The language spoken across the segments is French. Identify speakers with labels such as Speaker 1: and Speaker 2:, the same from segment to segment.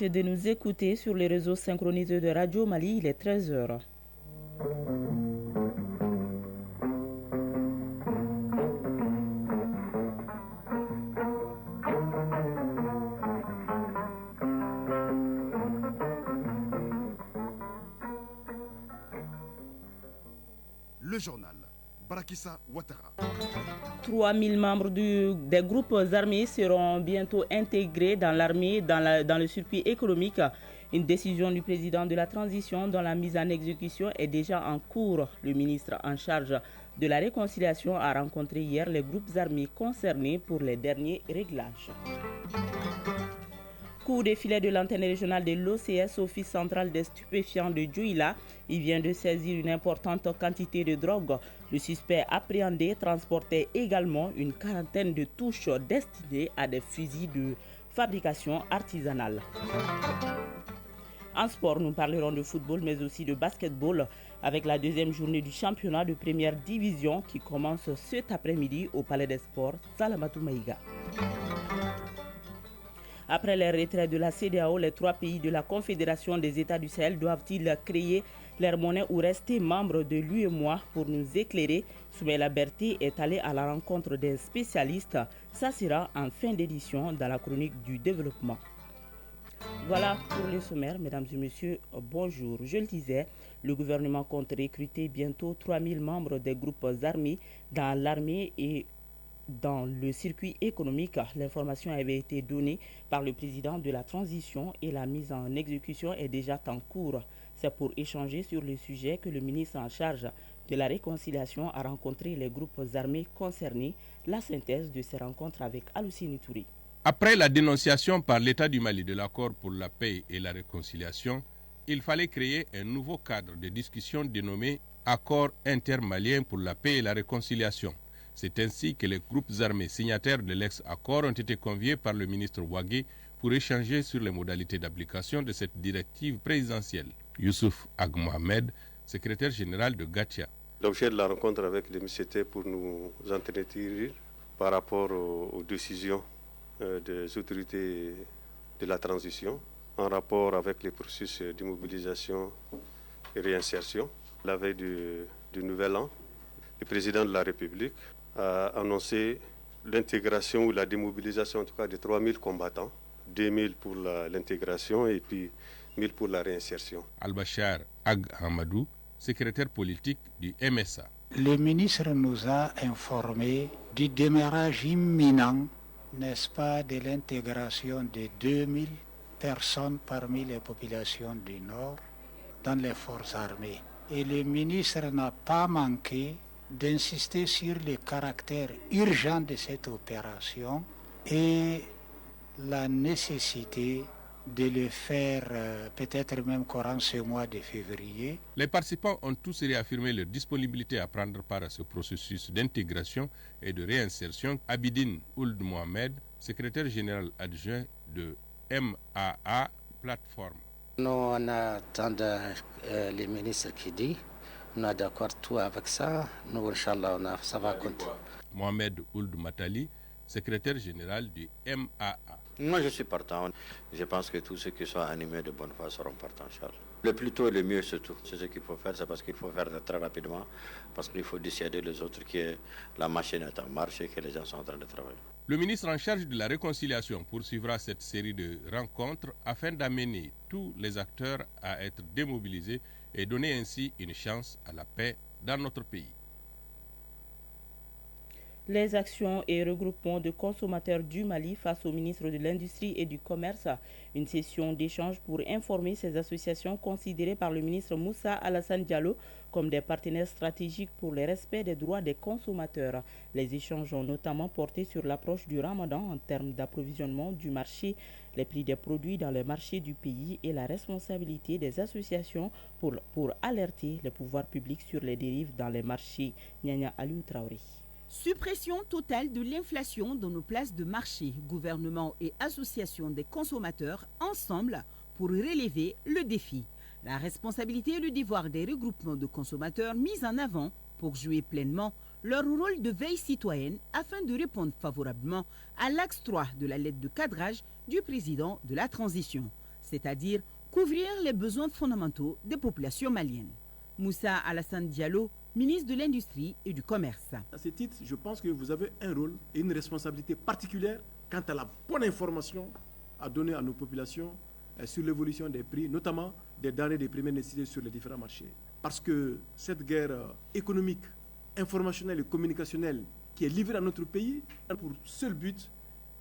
Speaker 1: de nous écouter sur les réseaux synchronisés de Radio Mali. Il est 13h.
Speaker 2: Le journal. Barakissa Ouattara.
Speaker 1: 3000 membres des groupes armés seront bientôt intégrés dans l'armée dans le circuit économique. Une décision du président de la transition dont la mise en exécution est déjà en cours. Le ministre en charge de la réconciliation a rencontré hier les groupes armés concernés pour les derniers réglages. Coup des filets de l'antenne régionale de l'OCS, Office central des stupéfiants de Djouila. Il vient de saisir une importante quantité de drogue. Le suspect appréhendé transportait également une quarantaine de touches destinées à des fusils de fabrication artisanale. En sport, nous parlerons de football mais aussi de basketball avec la deuxième journée du championnat de première division qui commence cet après-midi au Palais des Sports Salamatou Maïga. Après les retraits de la CEDEAO, les 3 pays de la Confédération des États du Sahel doivent-ils créer leur monnaie ou rester membres de l'UEMOA? Pour nous éclairer, Soumaïla Berté est allé à la rencontre des spécialistes. Ça sera en fin d'édition dans la chronique du développement. Voilà pour les sommaires, mesdames et messieurs, bonjour. Je le disais, le gouvernement compte recruter bientôt 3000 membres des groupes armés dans l'armée et dans le circuit économique. L'information avait été donnée par le président de la transition et la mise en exécution est déjà en cours. C'est pour échanger sur le sujet que le ministre en charge de la réconciliation a rencontré les groupes armés concernés. La synthèse de ces rencontres avec Aloussine Touré.
Speaker 3: Après la dénonciation par l'État du Mali de l'accord pour la paix et la réconciliation, il fallait créer un nouveau cadre de discussion dénommé Accord intermalien pour la paix et la réconciliation. C'est ainsi que les groupes armés signataires de l'ex-accord ont été conviés par le ministre Ouagué pour échanger sur les modalités d'application de cette directive présidentielle. Youssouf Ag Mohamed, secrétaire général de Gatia.
Speaker 4: L'objet de la rencontre avec les MCT pour nous entretenir par rapport aux décisions des autorités de la transition en rapport avec les processus d'immobilisation et réinsertion. La veille du Nouvel An, le président de la République a annoncé l'intégration ou la démobilisation en tout cas de 3000 combattants, 2000 pour l'intégration et puis 1000 pour la réinsertion.
Speaker 3: Al-Bachar Ag Hamadou, secrétaire politique du MSA.
Speaker 5: Le ministre nous a informé du démarrage imminent, n'est-ce pas, de l'intégration de 2000 personnes parmi les populations du Nord dans les forces armées. Et le ministre n'a pas manqué d'insister sur le caractère urgent de cette opération et la nécessité de le faire peut-être même courant ce mois de février.
Speaker 3: Les participants ont tous réaffirmé leur disponibilité à prendre part à ce processus d'intégration et de réinsertion. Abidine Ould Mohamed, secrétaire général adjoint de MAA Plateforme.
Speaker 6: Nous, on attend les ministres qui disent. On est d'accord tout avec ça. Nous, Inch'Allah, ça va compter.
Speaker 3: Mohamed Ould Matali, secrétaire général du MAA.
Speaker 7: Moi, je suis partant. Je pense que tous ceux qui sont animés de bonne foi seront partants, Inch'Allah. Le plus tôt et le mieux, surtout. C'est ce qu'il faut faire. C'est parce qu'il faut faire très rapidement. Parce qu'il faut dissuader les autres que la machine est en marche et que les gens sont en train de travailler.
Speaker 3: Le ministre en charge de la réconciliation poursuivra cette série de rencontres afin d'amener tous les acteurs à être démobilisés et donner ainsi une chance à la paix dans notre pays.
Speaker 1: Les actions et regroupements de consommateurs du Mali face au ministre de l'Industrie et du Commerce. Une session d'échange pour informer ces associations considérées par le ministre Moussa Alassane Diallo comme des partenaires stratégiques pour le respect des droits des consommateurs. Les échanges ont notamment porté sur l'approche du Ramadan en termes d'approvisionnement du marché, les prix des produits dans le marché du pays et la responsabilité des associations pour alerter les pouvoirs publics sur les dérives dans les marchés. Nyanya Aliou Traoré.
Speaker 8: Suppression totale de l'inflation dans nos places de marché, gouvernement et associations des consommateurs ensemble pour relever le défi. La responsabilité et le devoir des regroupements de consommateurs mis en avant pour jouer pleinement leur rôle de veille citoyenne afin de répondre favorablement à l'axe 3 de la lettre de cadrage du président de la transition. c'est-à-dire couvrir les besoins fondamentaux des populations maliennes. Moussa Alassane Diallo, ministre de l'Industrie et du Commerce.
Speaker 9: À ce titre, je pense que vous avez un rôle et une responsabilité particulière quant à la bonne information à donner à nos populations sur l'évolution des prix, notamment des denrées de première nécessité sur les différents marchés. Parce que cette guerre économique, informationnelle et communicationnelle qui est livrée à notre pays a pour seul but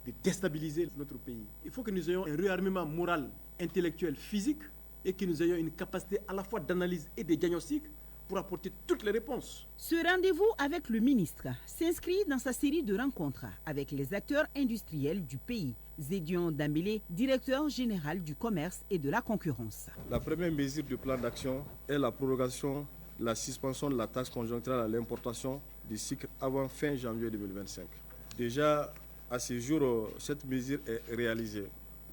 Speaker 9: de déstabiliser notre pays. Il faut que nous ayons un réarmement moral, intellectuel, physique et que nous ayons une capacité à la fois d'analyse et de diagnostic pour apporter toutes les réponses.
Speaker 8: Ce rendez-vous avec le ministre s'inscrit dans sa série de rencontres avec les acteurs industriels du pays. Zédion Dambélé, directeur général du commerce et de la concurrence.
Speaker 10: La première mesure du plan d'action est la prorogation, la suspension de la taxe conjoncturelle à l'importation du sucre avant fin janvier 2025. Déjà, à ce jour, cette mesure est réalisée.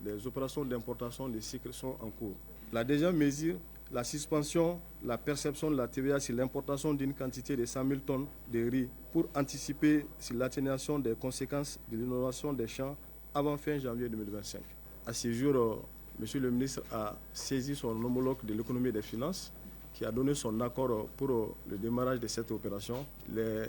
Speaker 10: Les opérations d'importation de sucre sont en cours. La deuxième mesure, la suspension, la perception de la TVA sur l'importation d'une quantité de 100 000 tonnes de riz pour anticiper sur l'atténuation des conséquences de l'inondation des champs avant fin janvier 2025. À ce jour, M. le ministre a saisi son homologue de l'économie et des finances qui a donné son accord pour le démarrage de cette opération. Les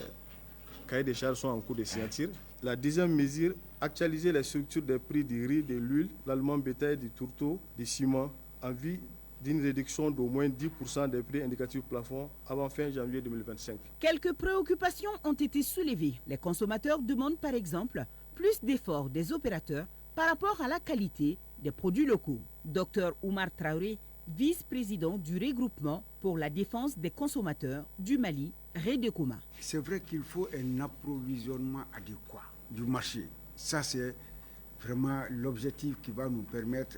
Speaker 10: cahiers des charges sont en cours de signature. La deuxième mesure, actualiser les structures des prix du riz, de l'huile, l'aliment bétail, du tourteau, du ciment en vue d'une réduction d'au moins 10% des prix indicatifs plafond avant fin janvier 2025.
Speaker 8: Quelques préoccupations ont été soulevées. Les consommateurs demandent par exemple plus d'efforts des opérateurs par rapport à la qualité des produits locaux. Dr Oumar Traoré, vice-président du regroupement pour la défense des consommateurs du Mali, Redekoma.
Speaker 11: C'est vrai qu'il faut un approvisionnement adéquat du marché. Ça, c'est vraiment l'objectif qui va nous permettre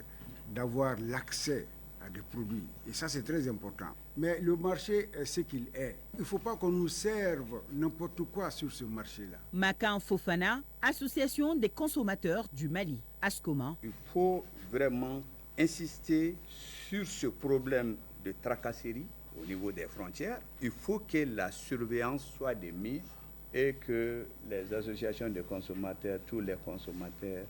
Speaker 11: d'avoir l'accès à des produits. Et ça, c'est très important. Mais le marché est ce qu'il est. Il ne faut pas qu'on nous serve n'importe quoi sur ce marché-là.
Speaker 8: Makan Fofana, Association des consommateurs du Mali, ASCOMA.
Speaker 12: Il faut vraiment insister sur ce problème de tracasserie au niveau des frontières. Il faut que la surveillance soit de mise et que les associations de consommateurs, tous les consommateurs,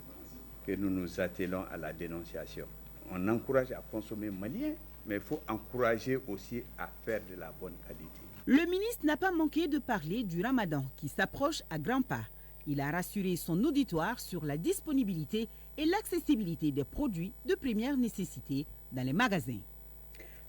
Speaker 12: que nous nous attelons à la dénonciation. On encourage à consommer malien, mais il faut encourager aussi à faire de la bonne qualité.
Speaker 8: Le ministre n'a pas manqué de parler du Ramadan qui s'approche à grands pas. Il a rassuré son auditoire sur la disponibilité et l'accessibilité des produits de première nécessité dans les magasins.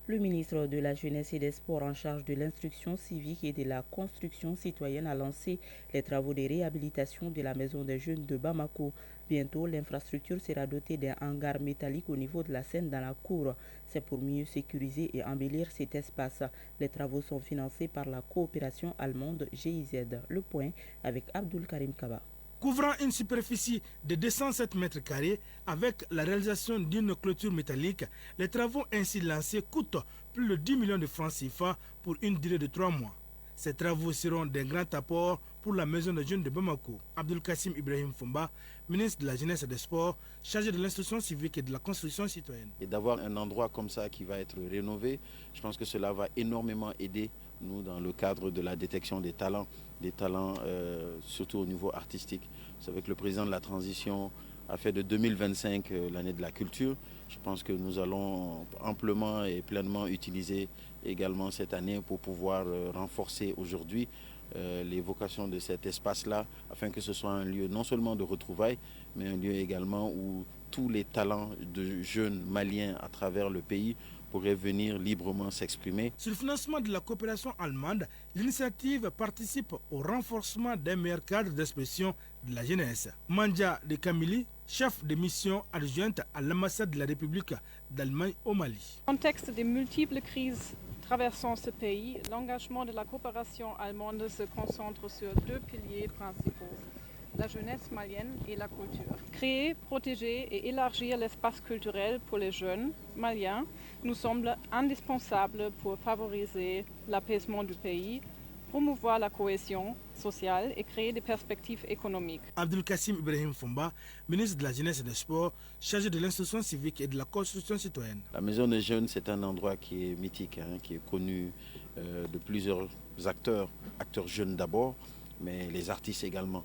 Speaker 1: Le ministre de la Jeunesse et des Sports en charge de l'instruction civique et de la construction citoyenne a lancé les travaux de réhabilitation de la maison des jeunes de Bamako. Bientôt, l'infrastructure sera dotée d'un hangar métallique au niveau de la scène dans la cour. C'est pour mieux sécuriser et embellir cet espace. Les travaux sont financés par la coopération allemande GIZ. Le point avec Abdul Karim Kaba.
Speaker 13: Couvrant une superficie de 207 mètres carrés avec la réalisation d'une clôture métallique, les travaux ainsi lancés coûtent plus de 10 millions de francs CFA pour une durée de 3 mois. Ces travaux seront d'un grand apport pour la maison de jeunes de Bamako. Abdul Kassim Ibrahim Fomba, ministre de la Jeunesse et des Sports, chargé de l'instruction civique et de la construction citoyenne.
Speaker 14: Et d'avoir un endroit comme ça qui va être rénové, je pense que cela va énormément aider nous dans le cadre de la détection des talents surtout au niveau artistique. Vous savez que le président de la transition a fait de 2025 l'année de la culture. Je pense que nous allons amplement et pleinement utiliser également cette année pour pouvoir renforcer aujourd'hui les vocations de cet espace-là, afin que ce soit un lieu non seulement de retrouvailles, mais un lieu également où tous les talents de jeunes maliens à travers le pays pourraient venir librement s'exprimer.
Speaker 13: Sur le financement de la coopération allemande, l'initiative participe au renforcement d'un meilleur cadre d'expression de la jeunesse. Mandja de Kamili, chef de mission adjointe à l'ambassade de la République d'Allemagne au Mali.
Speaker 15: Au contexte des multiples crises traversant ce pays, l'engagement de la coopération allemande se concentre sur 2 piliers principaux: la jeunesse malienne et la culture. Créer, protéger et élargir l'espace culturel pour les jeunes maliens nous semble indispensable pour favoriser l'apaisement du pays, promouvoir la cohésion sociale et créer des perspectives économiques.
Speaker 13: Abdul Kassim Ibrahim Fomba, ministre de la Jeunesse et des Sports, chargé de l'instruction civique et de la construction citoyenne.
Speaker 14: La Maison des Jeunes, c'est un endroit qui est mythique, qui est connu de plusieurs acteurs jeunes d'abord, mais les artistes également.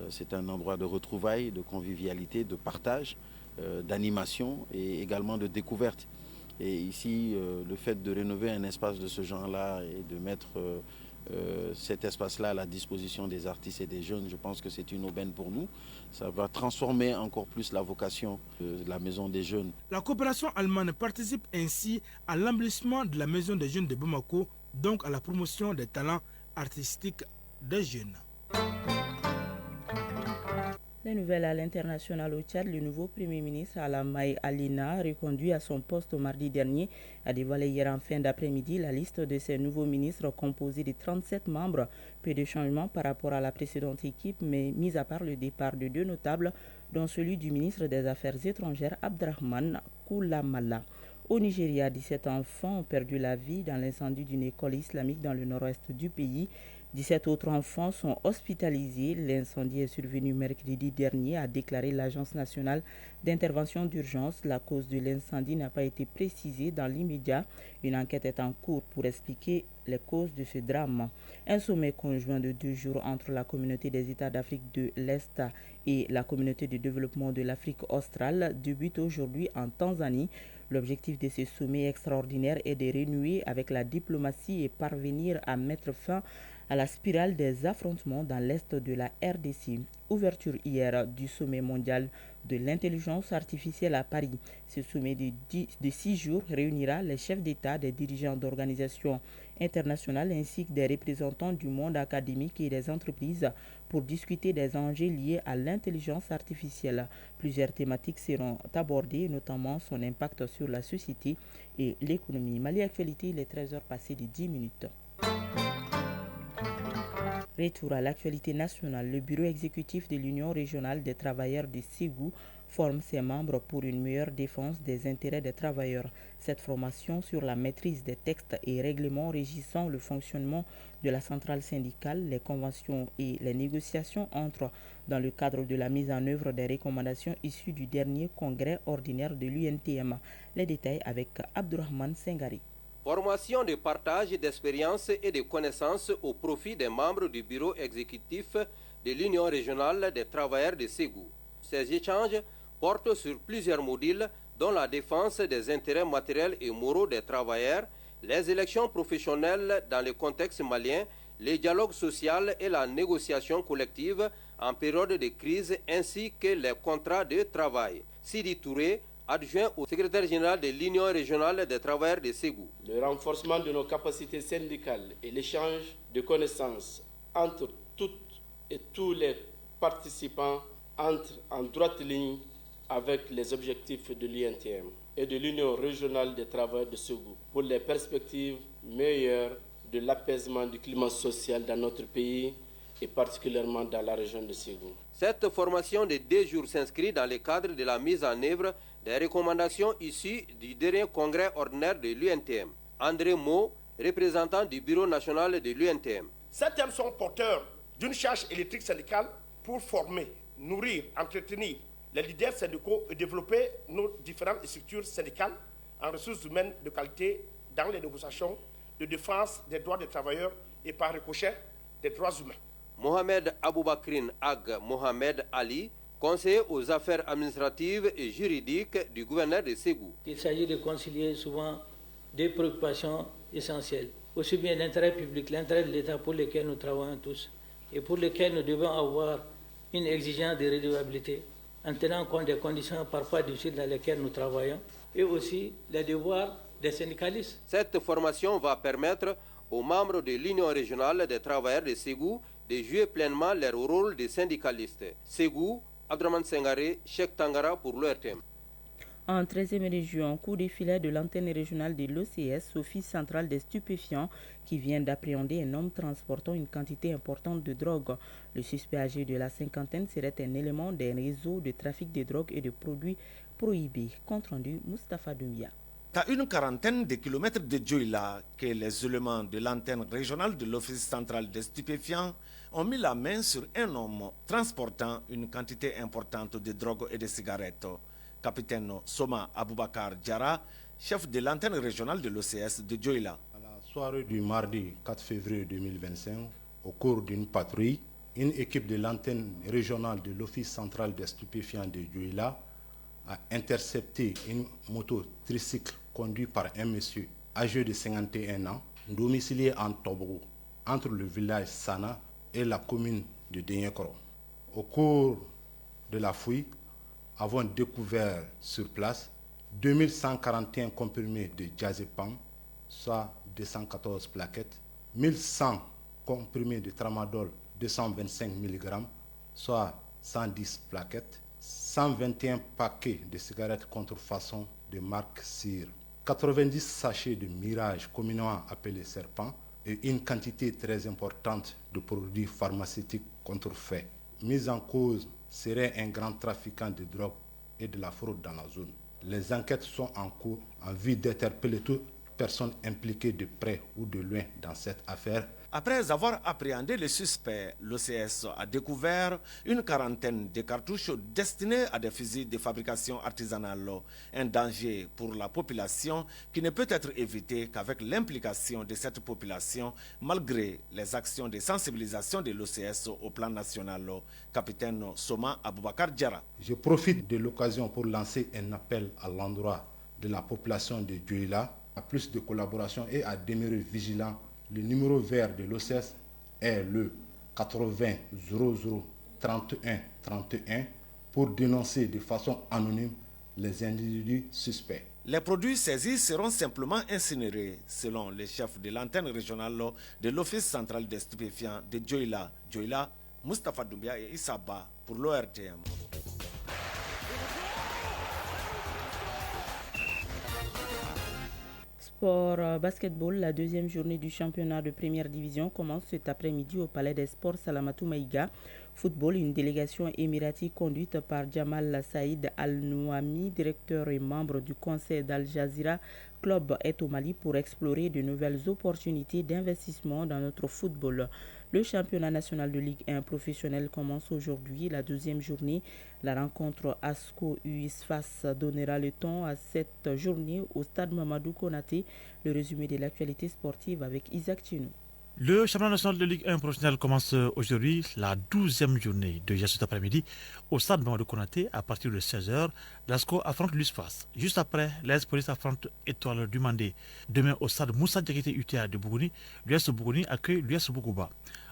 Speaker 14: C'est un endroit de retrouvailles, de convivialité, de partage. d'animation et également de découverte. Et ici, le fait de rénover un espace de ce genre-là et de mettre cet espace-là à la disposition des artistes et des jeunes, je pense que c'est une aubaine pour nous. Ça va transformer encore plus la vocation de la Maison des Jeunes.
Speaker 13: La coopération allemande participe ainsi à l'embellissement de la Maison des Jeunes de Bamako, donc à la promotion des talents artistiques des jeunes.
Speaker 1: Les nouvelles à l'international au Tchad, le nouveau Premier ministre Alamaï Alina, reconduit à son poste mardi dernier, a dévoilé hier en fin d'après-midi la liste de ses nouveaux ministres composée de 37 membres. Peu de changements par rapport à la précédente équipe, mais mis à part le départ de 2 notables, dont celui du ministre des Affaires étrangères Abdrahman Koulamala. Au Nigeria, 17 enfants ont perdu la vie dans l'incendie d'une école islamique dans le nord-ouest du pays. 17 autres enfants sont hospitalisés. L'incendie est survenu mercredi dernier, a déclaré l'Agence nationale d'intervention d'urgence. La cause de l'incendie n'a pas été précisée dans l'immédiat. Une enquête est en cours pour expliquer les causes de ce drame. Un sommet conjoint de 2 jours entre la communauté des États d'Afrique de l'Est et la communauté de développement de l'Afrique australe débute aujourd'hui en Tanzanie. L'objectif de ce sommet extraordinaire est de renouer avec la diplomatie et parvenir à mettre fin à la spirale des affrontements dans l'est de la RDC. Ouverture hier du sommet mondial de l'intelligence artificielle à Paris. Ce sommet de 6 jours réunira les chefs d'État, des dirigeants d'organisations internationales ainsi que des représentants du monde académique et des entreprises pour discuter des enjeux liés à l'intelligence artificielle. Plusieurs thématiques seront abordées, notamment son impact sur la société et l'économie. Mali Actualité, il est 13h passé de 10 minutes. Retour à l'actualité nationale, le bureau exécutif de l'Union régionale des travailleurs de Ségou forme ses membres pour une meilleure défense des intérêts des travailleurs. Cette formation sur la maîtrise des textes et règlements régissant le fonctionnement de la centrale syndicale, les conventions et les négociations entrent dans le cadre de la mise en œuvre des recommandations issues du dernier congrès ordinaire de l'UNTM. Les détails avec Abdourahmane Sengari.
Speaker 16: Formation de partage d'expériences et de connaissances au profit des membres du bureau exécutif de l'Union régionale des travailleurs de Ségou. Ces échanges portent sur plusieurs modules dont la défense des intérêts matériels et moraux des travailleurs, les élections professionnelles dans le contexte malien, le dialogue social et la négociation collective en période de crise ainsi que les contrats de travail. Sidi Touré, adjoint au secrétaire général de l'Union régionale des travailleurs de Ségou.
Speaker 17: Le renforcement de nos capacités syndicales et l'échange de connaissances entre toutes et tous les participants entrent en droite ligne avec les objectifs de l'UNTM et de l'Union régionale des travailleurs de Ségou pour les perspectives meilleures de l'apaisement du climat social dans notre pays et particulièrement dans la région de Ségou.
Speaker 16: Cette formation de 2 jours s'inscrit dans le cadre de la mise en œuvre des recommandations issues du dernier congrès ordinaire de l'UNTM. André Mo, représentant du bureau national de l'UNTM.
Speaker 18: Ces thèmes sont porteurs d'une charge électrique syndicale pour former, nourrir, entretenir les leaders syndicaux et développer nos différentes structures syndicales en ressources humaines de qualité dans les négociations de défense des droits des travailleurs et par ricochet des droits humains.
Speaker 16: Mohamed Aboubakrin Ag Mohamed Ali, conseiller aux affaires administratives et juridiques du gouverneur de Ségou.
Speaker 19: Il s'agit de concilier souvent des préoccupations essentielles, aussi bien l'intérêt public, l'intérêt de l'État pour lequel nous travaillons tous et pour lequel nous devons avoir une exigence de redevabilité en tenant compte des conditions parfois difficiles dans lesquelles nous travaillons et aussi les devoirs des syndicalistes.
Speaker 16: Cette formation va permettre aux membres de l'Union régionale des travailleurs de Ségou de jouer pleinement leur rôle de syndicalistes. Ségou, Abdraman Sengare, Cheikh Tangara pour l'ORTM.
Speaker 1: En 13e région, coup de filet de l'antenne régionale de l'OCS, Office central des stupéfiants, qui vient d'appréhender un homme transportant une quantité importante de drogue. Le suspect âgé de la cinquantaine serait un élément d'un réseau de trafic de drogue et de produits prohibés. Compte rendu, Mustapha Doumia.
Speaker 20: À une quarantaine de kilomètres de Djoila, que les éléments de l'antenne régionale de l'Office central des stupéfiants ont mis la main sur un homme transportant une quantité importante de drogue et de cigarettes. Capitaine Soma Aboubakar Diara, chef de l'antenne régionale de l'OCS de Djoila.
Speaker 21: À la soirée du mardi 4 février 2025, au cours d'une patrouille, une équipe de l'antenne régionale de l'Office central des stupéfiants de Djoila a intercepté une moto tricycle conduite par un monsieur âgé de 51 ans, domicilié en Tobrou, entre le village Sana et la commune de Denyekoro. Au cours de la fouille, avons découvert sur place 2141 comprimés de diazépam, soit 214 plaquettes, 1100 comprimés de tramadol 225 mg, soit 110 plaquettes, 121 paquets de cigarettes contrefaçon de marque Cyr, 90 sachets de Mirage communément appelés serpent et une quantité très importante de produits pharmaceutiques contrefaits. Mis en cause serait un grand trafiquant de drogue et de la fraude dans la zone. Les enquêtes sont en cours en vue d'interpeller toute personne impliquée de près ou de loin dans cette affaire.
Speaker 20: Après avoir appréhendé le suspect, l'OCS a découvert une quarantaine de cartouches destinées à des fusils de fabrication artisanale. Un danger pour la population qui ne peut être évité qu'avec l'implication de cette population, malgré les actions de sensibilisation de l'OCS au plan national. Capitaine Soma Aboubakar Diarra.
Speaker 21: Je profite de l'occasion pour lancer un appel à l'endroit de la population de Dioula à plus de collaboration et à demeurer vigilant. Le numéro vert de l'OCS est le 80 00 31 31 pour dénoncer de façon anonyme les individus suspects.
Speaker 20: Les produits saisis seront simplement incinérés, selon les chefs de l'antenne régionale de l'Office central des stupéfiants de Dioula. Dioula, Moustapha Doumbia et Issaba pour l'ORTM.
Speaker 1: Sport basketball, la deuxième journée du championnat de première division commence cet après-midi au Palais des Sports Salamatou Maïga. Football, une délégation émiratie conduite par Jamal Saïd Al-Nouami, directeur et membre du conseil d'Al Jazeera Club, est au Mali pour explorer de nouvelles opportunités d'investissement dans notre football. Le championnat national de Ligue 1 professionnel commence aujourd'hui, la deuxième journée. La rencontre ASCO-UISFAS donnera le ton à cette journée au stade Mamadou Konaté. Le résumé de l'actualité sportive avec Isaac Chinou.
Speaker 2: Le championnat national de Ligue 1 professionnel commence aujourd'hui, la 12e journée de cet après-midi au stade Mamadou Konaté à partir de 16h. L'ASCO affronte l'USFAS. Juste après, l'AS Police affronte Étoile du Mandé. Demain au stade Moussa Diakité UTA de Bougouni, l'US Bougouni accueille l'US Bougouba.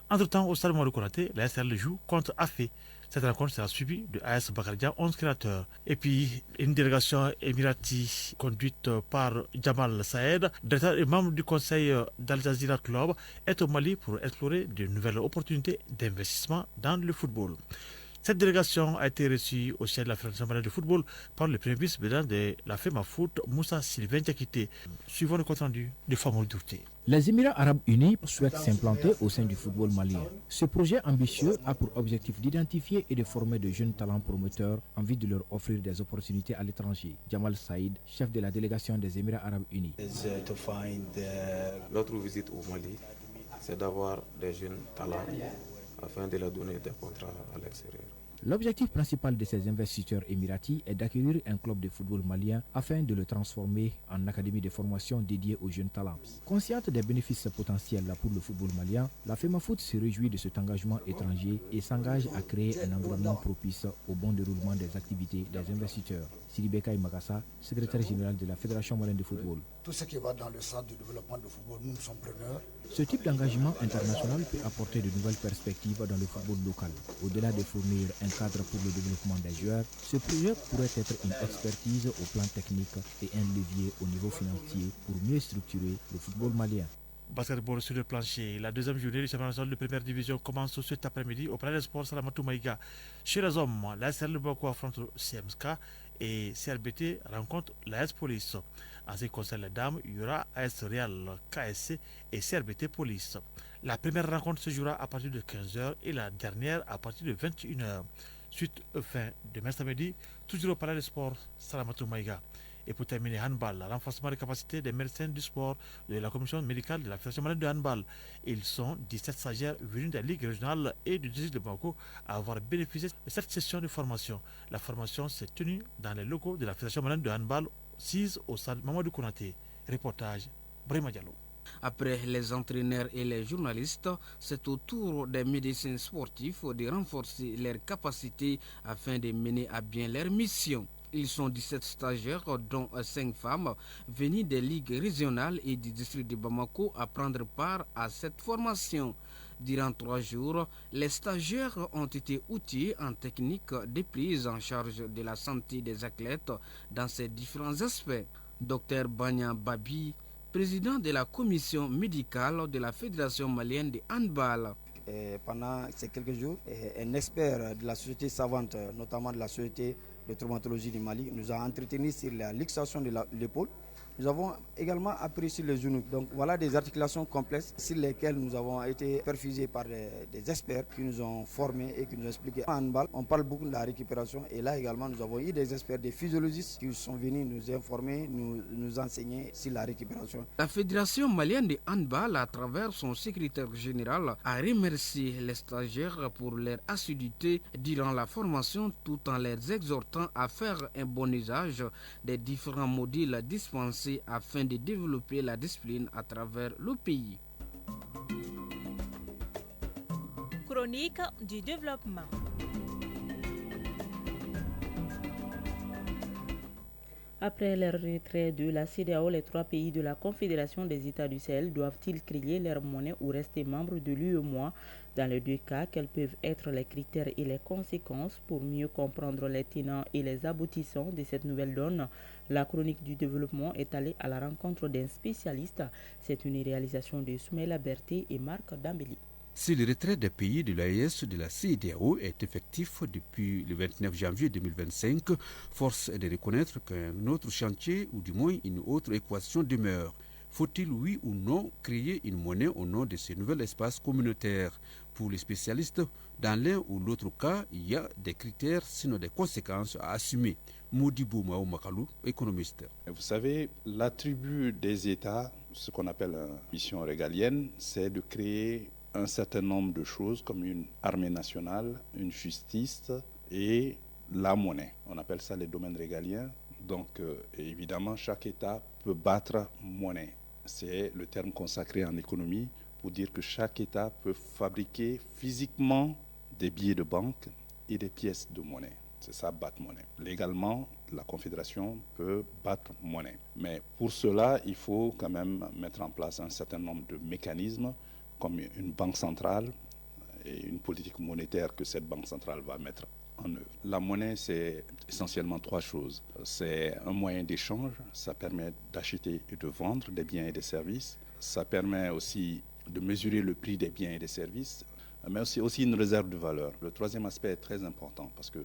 Speaker 2: Entre-temps, au stade Mamadou Konaté, l'ASL joue contre AFE. Cette rencontre sera suivie de AS Bakardia, 11 créateurs. Et puis, une délégation émirati conduite par Jamal Saïd, directeur et membre du conseil d'Al Jazeera Club, est au Mali pour explorer de nouvelles opportunités d'investissement dans le football. Cette délégation a été reçue au siège de la Fédération malienne de football par le premier vice-président de la FEMA Foot, Moussa Sylvain Diakité. Suivant le compte-rendu de Famol Douté.
Speaker 22: Les Émirats arabes unis souhaitent s'implanter au sein du football malien. Ce projet ambitieux a pour objectif d'identifier et de former de jeunes talents promoteurs en vue de leur offrir des opportunités à l'étranger. Jamal Saïd, chef de la délégation des Émirats arabes unis.
Speaker 23: Notre visite au Mali, c'est d'avoir des jeunes talents afin de leur donner des contrats à l'extérieur.
Speaker 22: L'objectif principal de ces investisseurs émiratis est d'acquérir un club de football malien afin de le transformer en académie de formation dédiée aux jeunes talents. Consciente des bénéfices potentiels pour le football malien, la FEMA Foot se réjouit de cet engagement étranger et s'engage à créer un environnement propice au bon déroulement des activités des investisseurs. Sidi Bekaï Magassa, secrétaire général de la Fédération malienne de football.
Speaker 24: Tout ce qui va dans le sens du développement du football, nous sommes preneurs.
Speaker 22: Ce type d'engagement international peut apporter de nouvelles perspectives dans le football local. Au-delà de fournir un cadre pour le développement des joueurs, ce projet pourrait être une expertise au plan technique et un levier au niveau financier pour mieux structurer le football malien.
Speaker 2: Basketball sur le plancher. La deuxième journée du championnat national de première division commence cet après-midi au Palais des Sports Salamatou Maïga. Chez les hommes, l'ASL Boko affronte CMSK et CRBT rencontre l'AS Police. En ce qui concerne les dames, il y aura AS Real KSC et CRBT Police. La première rencontre se jouera à partir de 15h et la dernière à partir de 21h. Suite fin de samedi, toujours au Palais des Sports Salamatou Maïga. Et pour terminer, handball, renforcement des capacités des médecins du sport de la commission médicale de la Fédération malienne de handball. Ils sont 17 stagiaires venus de la Ligue régionale et du district de Bamako à avoir bénéficié de cette session de formation. La formation s'est tenue dans les locaux de la Fédération malienne de handball, 6 au stade Mamadou Konaté. Reportage, Brema Diallo.
Speaker 25: Après les entraîneurs et les journalistes, c'est au tour des médecins sportifs de renforcer leurs capacités afin de mener à bien leur mission. Ils sont 17 stagiaires, dont 5 femmes, venus des ligues régionales et du district de Bamako à prendre part à cette formation. Durant 3 jours, les stagiaires ont été outillés en technique de prise en charge de la santé des athlètes dans ses différents aspects. Dr Banya Babi, président de la commission médicale de la Fédération malienne de handball.
Speaker 3: Pendant ces quelques jours, un expert de la société savante, notamment de la société de traumatologie du Mali, nous a entretenu sur la luxation de l'épaule. Nous avons également appris sur les genoux. Donc voilà des articulations complexes sur lesquelles nous avons été perfusés par des experts qui nous ont formés et qui nous ont expliqué. En handball, on parle beaucoup de la récupération et là également nous avons eu des experts, des physiologistes qui sont venus nous informer, nous enseigner sur la récupération.
Speaker 25: La Fédération malienne de handball, à travers son secrétaire général, a remercié les stagiaires pour leur assiduité durant la formation tout en les exhortant à faire un bon usage des différents modules dispensés afin de développer la discipline à travers le pays.
Speaker 4: Chronique du développement.
Speaker 1: Après leur retrait de la CEDEAO, les 3 pays de la Confédération des États du Sahel doivent-ils créer leur monnaie ou rester membres de l'UEMOA? Dans les 2 cas, quels peuvent être les critères et les conséquences? Pour mieux comprendre les tenants et les aboutissants de cette nouvelle donne, la chronique du développement est allée à la rencontre d'un spécialiste. C'est une réalisation de Soumaïla Berté et Marc Dambeli.
Speaker 5: Si le retrait des pays de l'AES de la CEDEAO est effectif depuis le 29 janvier 2025, force est de reconnaître qu'un autre chantier, ou du moins une autre équation demeure. Faut-il, oui ou non, créer une monnaie au nom de ce nouvel espace communautaire? Pour les spécialistes, dans l'un ou l'autre cas, il y a des critères, sinon des conséquences à assumer. Modibo Mao Makalou, économiste.
Speaker 6: Vous savez, l'attribut des États, ce qu'on appelle une mission régalienne, c'est de créer un certain nombre de choses comme une armée nationale, une justice et la monnaie. On appelle ça les domaines régaliens. Donc, évidemment, chaque État peut battre monnaie. C'est le terme consacré en économie pour dire que chaque État peut fabriquer physiquement des billets de banque et des pièces de monnaie. C'est ça, battre monnaie. Légalement, la Confédération peut battre monnaie. Mais pour cela, il faut quand même mettre en place un certain nombre de mécanismes comme une banque centrale et une politique monétaire que cette banque centrale va mettre en œuvre. La monnaie, c'est essentiellement 3 choses. C'est un moyen d'échange, ça permet d'acheter et de vendre des biens et des services. Ça permet aussi de mesurer le prix des biens et des services, mais aussi une réserve de valeur. Le 3e aspect est très important parce que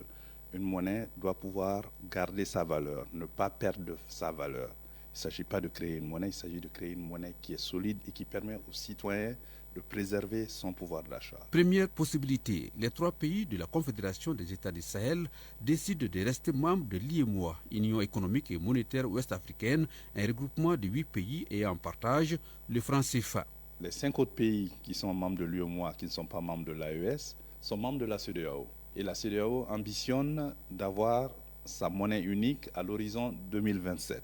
Speaker 6: une monnaie doit pouvoir garder sa valeur, ne pas perdre sa valeur. Il ne s'agit pas de créer une monnaie, il s'agit de créer une monnaie qui est solide et qui permet aux citoyens de préserver son pouvoir d'achat.
Speaker 5: Première possibilité, les 3 pays de la Confédération des États du Sahel décident de rester membres de l'IEMOA, Union économique et monétaire ouest-africaine, un regroupement de 8 pays ayant en partage le franc CFA.
Speaker 6: Les 5 autres pays qui sont membres de l'UEMOA, qui ne sont pas membres de l'AES, sont membres de la CEDEAO. Et la CEDEAO ambitionne d'avoir sa monnaie unique à l'horizon 2027.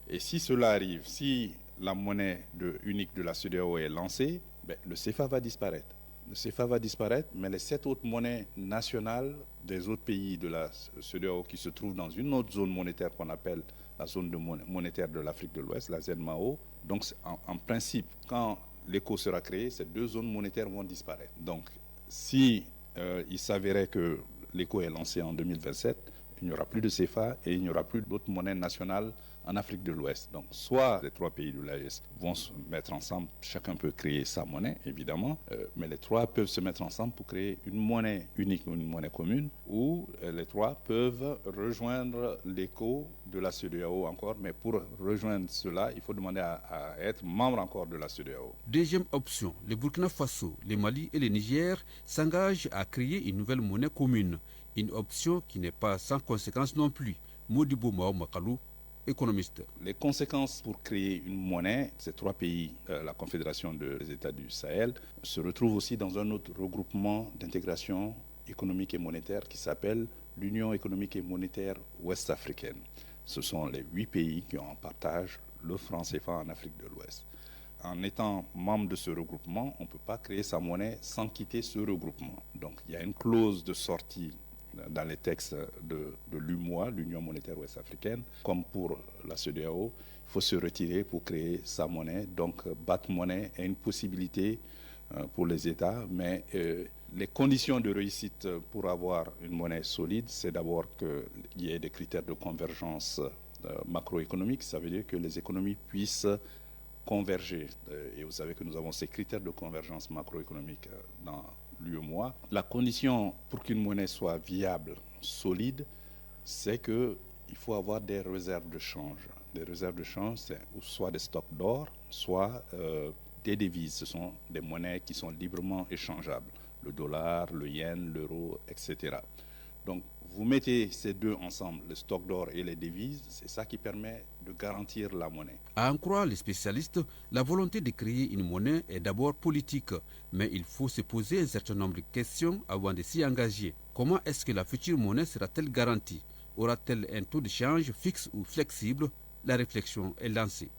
Speaker 6: Et si cela arrive, si la monnaie unique de la CEDEAO est lancée, le CFA va disparaître. Le CFA va disparaître, mais les 7 autres monnaies nationales des autres pays de la CEDEAO qui se trouvent dans une autre zone monétaire qu'on appelle la zone monétaire de l'Afrique de l'Ouest, la ZMAO. Donc, en principe, quand l'ECO sera créé, ces 2 zones monétaires vont disparaître. Donc, si il s'avérait que l'ECO est lancé en 2027, il n'y aura plus de CFA et il n'y aura plus d'autres monnaies nationales en Afrique de l'Ouest. Donc, soit les 3 pays de l'AES vont se mettre ensemble, chacun peut créer sa monnaie, évidemment, mais les 3 peuvent se mettre ensemble pour créer une monnaie unique ou une monnaie commune, ou les 3 peuvent rejoindre l'ECO de la CEDEAO encore, mais pour rejoindre cela, il faut demander à être membre encore de la CEDEAO.
Speaker 5: Deuxième option, le Burkina Faso, le Mali et le Niger s'engagent à créer une nouvelle monnaie commune, une option qui n'est pas sans conséquence non plus. Modibo Mao Makalou, économiste.
Speaker 6: Les conséquences pour créer une monnaie, ces 3 pays, la Confédération des États du Sahel, se retrouvent aussi dans un autre regroupement d'intégration économique et monétaire qui s'appelle l'Union économique et monétaire ouest-africaine. Ce sont les 8 pays qui ont en partage le franc CFA en Afrique de l'Ouest. En étant membre de ce regroupement, on ne peut pas créer sa monnaie sans quitter ce regroupement. Donc il y a une clause de sortie dans les textes de l'UMOA, l'Union monétaire ouest-africaine, comme pour la CEDEAO, il faut se retirer pour créer sa monnaie. Donc, battre monnaie est une possibilité pour les États, mais les conditions de réussite pour avoir une monnaie solide, c'est d'abord qu'il y ait des critères de convergence macroéconomique. Ça veut dire que les économies puissent converger. Et vous savez que nous avons ces critères de convergence macroéconomique dans l'UEMOA. La condition pour qu'une monnaie soit viable, solide, c'est qu'il faut avoir des réserves de change. Des réserves de change, c'est soit des stocks d'or, soit des devises. Ce sont des monnaies qui sont librement échangeables. Le dollar, le yen, l'euro, etc. Donc, vous mettez ces deux ensemble, le stock d'or et les devises, c'est ça qui permet de garantir la monnaie.
Speaker 5: À en croire les spécialistes, la volonté de créer une monnaie est d'abord politique, mais il faut se poser un certain nombre de questions avant de s'y engager. Comment est-ce que la future monnaie sera-t-elle garantie? Aura-t-elle un taux de change fixe ou flexible? La réflexion est lancée.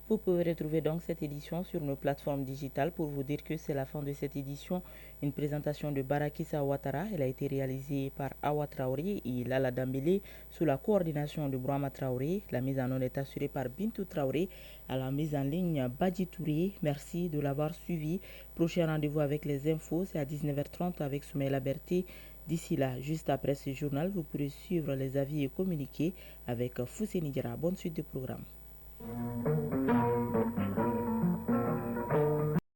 Speaker 1: Vous pouvez retrouver donc cette édition sur nos plateformes digitales. Pour vous dire que c'est la fin de cette édition. Une présentation de Barakissa Ouattara. Elle a été réalisée par Awa Traoré et Lala Dambélé sous la coordination de Brahma Traoré. La mise en onde est assurée par Bintou Traoré. À la mise en ligne, Badji Touré. Merci de l'avoir suivi. Prochain rendez-vous avec les infos, c'est à 19h30 avec Soumaïla Berté. D'ici là, juste après ce journal, vous pourrez suivre les avis et communiquer avec Foussé Nidjara. Bonne suite de programme.